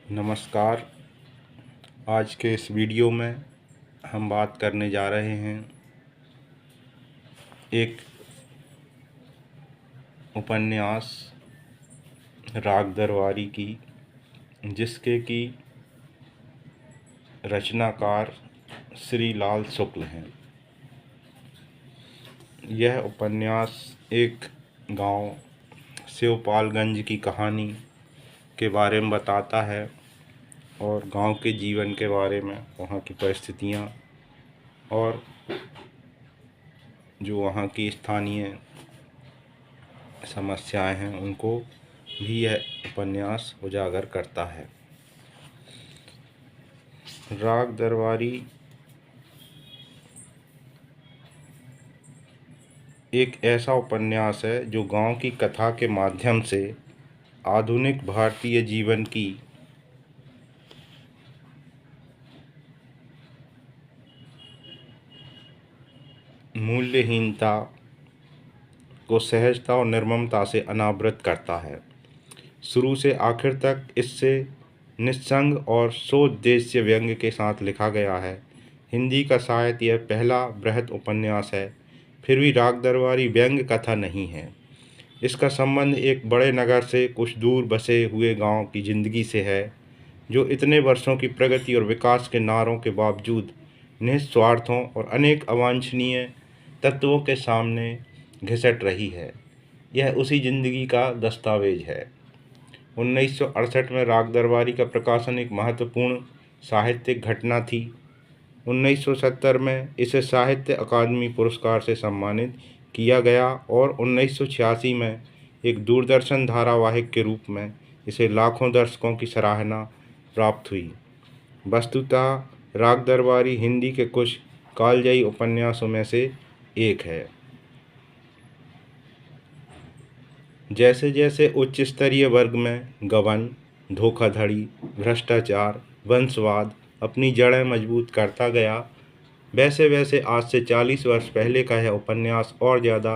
नमस्कार। आज के इस वीडियो में हम बात करने जा रहे हैं एक उपन्यास राग दरबारी की, जिसके की रचनाकार श्री लाल शुक्ल हैं। यह उपन्यास एक गांव शिवपालगंज की कहानी के बारे में बताता है और गांव के जीवन के बारे में, वहाँ की परिस्थितियाँ और जो वहाँ की स्थानीय समस्याएं हैं उनको भी यह उपन्यास उजागर करता है। राग दरबारी एक ऐसा उपन्यास है जो गांव की कथा के माध्यम से आधुनिक भारतीय जीवन की मूल्यहीनता को सहजता और निर्ममता से अनावृत करता है। शुरू से आखिर तक इससे निस्संग और सोद्देश्य व्यंग्य के साथ लिखा गया है। हिंदी का शायद यह पहला बृहद उपन्यास है। फिर भी राग दरबारी व्यंग्य कथा नहीं है। इसका संबंध एक बड़े नगर से कुछ दूर बसे हुए गांव की जिंदगी से है, जो इतने वर्षों की प्रगति और विकास के नारों के बावजूद निस्वार्थों और अनेक अवांछनीय तत्वों के सामने घिसट रही है। यह उसी जिंदगी का दस्तावेज है। 1968 में राग दरबारी का प्रकाशन एक महत्वपूर्ण साहित्यिक घटना थी। 1970 में इसे साहित्य अकादमी पुरस्कार से सम्मानित किया गया और 1986 में एक दूरदर्शन धारावाहिक के रूप में इसे लाखों दर्शकों की सराहना प्राप्त हुई। वस्तुतः राग दरबारी हिंदी के कुछ कालजयी उपन्यासों में से एक है। जैसे जैसे उच्च स्तरीय वर्ग में गबन, धोखाधड़ी, भ्रष्टाचार, वंशवाद अपनी जड़ें मजबूत करता गया, वैसे वैसे आज से 40 वर्ष पहले का यह उपन्यास और ज़्यादा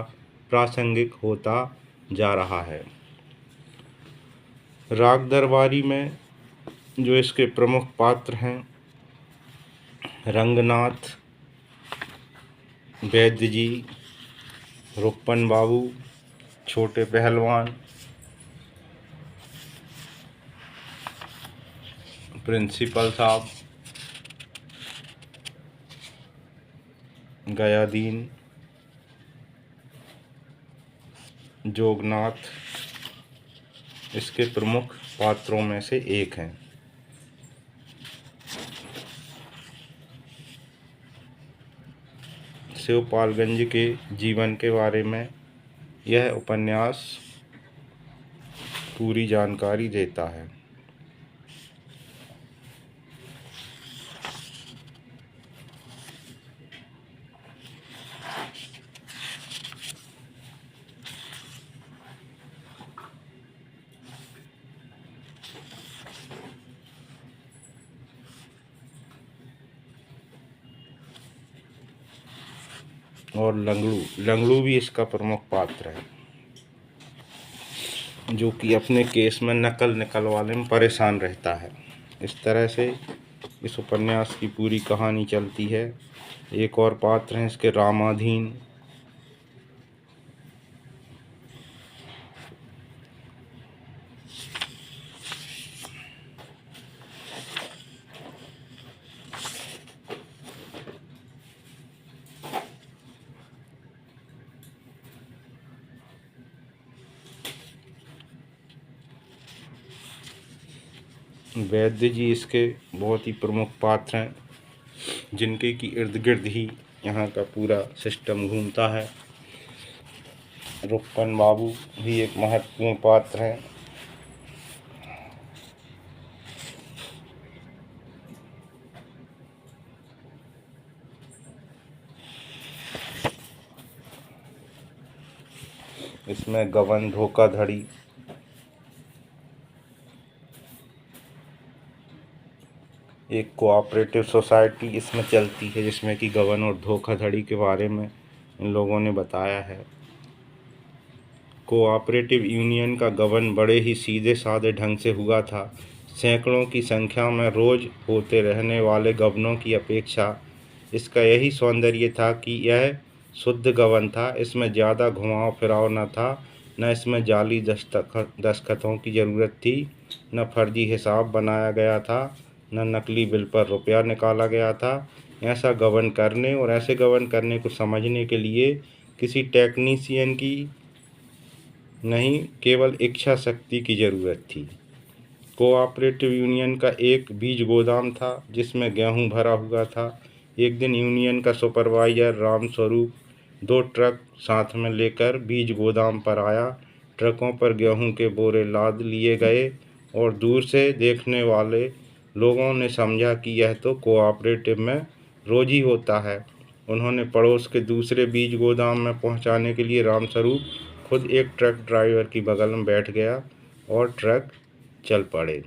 प्रासंगिक होता जा रहा है। राग दरबारी में जो इसके प्रमुख पात्र हैं, रंगनाथ, वैद्य जी, रुक्पन बाबू, छोटे पहलवान, प्रिंसिपल साहब, गयादीन, जोगनाथ इसके प्रमुख पात्रों में से एक हैं। शिवपालगंज के जीवन के बारे में यह उपन्यास पूरी जानकारी देता है। और लंगड़ू भी इसका प्रमुख पात्र है, जो कि अपने केस में नकल निकलवाने में परेशान रहता है। इस तरह से इस उपन्यास की पूरी कहानी चलती है। एक और पात्र हैं इसके, रामाधीन। वैद्य जी इसके बहुत ही प्रमुख पात्र हैं, जिनके की इर्द गिर्द ही यहाँ का पूरा सिस्टम घूमता है। रुक्पन बाबू भी एक महत्वपूर्ण पात्र हैं। इसमें गबन, धोखाधड़ी, एक कोऑपरेटिव सोसाइटी इसमें चलती है, जिसमें कि गबन और धोखाधड़ी के बारे में इन लोगों ने बताया है। कोऑपरेटिव यूनियन का गबन बड़े ही सीधे साधे ढंग से हुआ था। सैकड़ों की संख्या में रोज होते रहने वाले गबनों की अपेक्षा इसका यही सौंदर्य था कि यह शुद्ध गबन था। इसमें ज़्यादा घुमाव फिराव न था, न इसमें जाली दस्तखतों की ज़रूरत थी, न फर्जी हिसाब बनाया गया था, न नकली बिल पर रुपया निकाला गया था। ऐसा गबन करने और ऐसे गबन करने को समझने के लिए किसी टेक्नीशियन की नहीं, केवल इच्छा शक्ति की ज़रूरत थी। कोऑपरेटिव यूनियन का एक बीज गोदाम था जिसमें गेहूं भरा हुआ था। एक दिन यूनियन का सुपरवाइजर रामस्वरूप 2 ट्रक साथ में लेकर बीज गोदाम पर आया। ट्रकों पर गेहूं के बोरे लाद लिए गए और दूर से देखने वाले लोगों ने समझा कि यह तो कोऑपरेटिव में रोज ही होता है। उन्होंने पड़ोस के दूसरे बीज गोदाम में पहुंचाने के लिए रामस्वरूप खुद एक ट्रक ड्राइवर की बगल में बैठ गया और ट्रक चल पड़े।